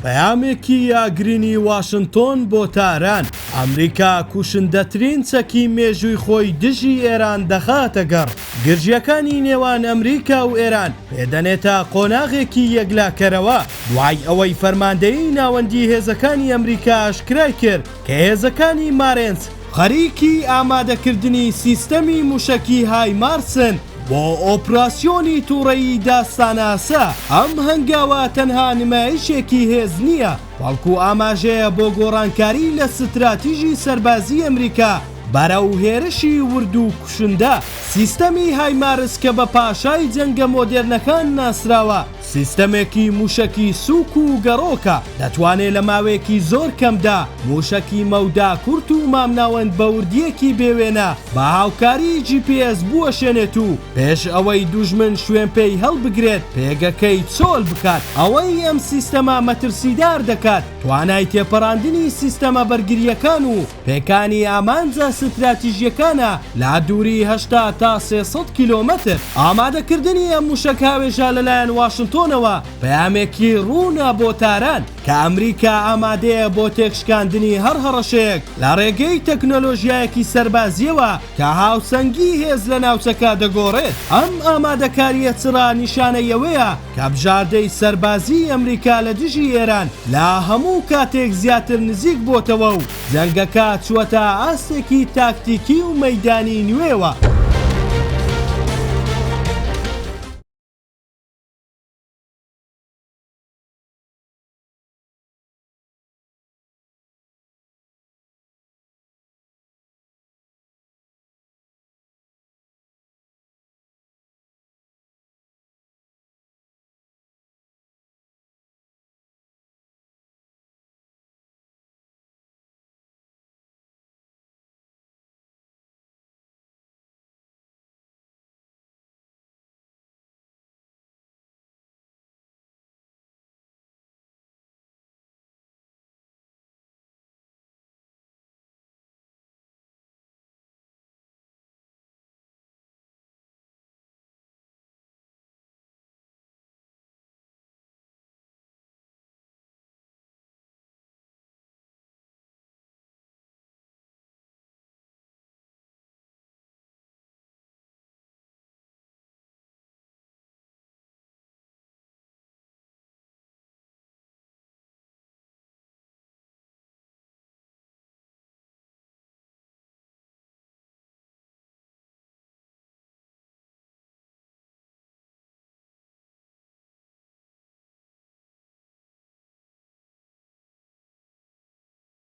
پەیامێکی یاگرینی واشنتۆن بۆ تاران. ئەمریکا کوشندەترین چەکی مێژووی خۆی دژی ئێران دەخاتە گەڕ. گرژیەکانی نێوان ئەمریکا و ئێران پێدەنێتە قۆناغێکی یەکلاکەرەوە دوای ئەوەی فەرماندەیی ناوەندی هێزەکانی ئەمریکا ئاشکرای کرد کە هێزەکانی مارێنس خەریکی ئامادەکردنی سیستەمی موشەکی هایمارسن بۆ ئۆپراسیۆنی تووڕەیی داستاناسە. ئەم هەنگاوە تەنها نمایشێکی هێز نییە، بەڵکو ئاماژەیە بۆ گۆڕانکاری لە ستراتیژی سەربازی ئەمریکا بەرەو هێرشی ورد و کوشندە. سیستەمی هایمارس کە بە پاشای جەنگە مۆدێرنەکان ناسراوە، سیستەمێکی موشەکی سووک و گەڕۆکە، دەتوانێت لە ماوەیەکی زۆر کەمدا موشەکی مەودا کورت و مامناوەند بە وردیەکی بێوێنە بە هاوکاری GPS بوەشێنێت و پێش ئەوەی دوژمن شوێن پێی هەڵبگرێت پێگەکەی چۆل بکات. ئەوەی ئەم سیستەمە مەترسیدار دەکات توانای تێپەڕاندنی سیستەمە بەرگریەکان و پێکانی ئامانجە ستراتیژیەکانە لە دووری 80 تا 300 کیلۆمەتر. ئامادەکردنی ئەم موشک هاوێژە لەلایەن واشنتۆنەوە پەیامێکی ڕوونە بۆ تاران کە ئەمریکا ئامادەیە بۆ تێکشکاندنی هەر هەڕەشەیەک لە ڕێگەی تەکنۆلۆژیایەکی سەربازیەوە کە هاوسەنگی هێز لە ناوچەکە دەگۆڕێت. ئەم ئامادەکاریە چرا نیشانەیەوەیە کە بژاردەی سەربازی ئەمریکا لە دژی ئێران لە هەموو کاتێک زیاتر نزیک بۆتەوە و جەنگەکە چووەتە ئاستێکی تاکتیکی و مەیدانی نوێوە.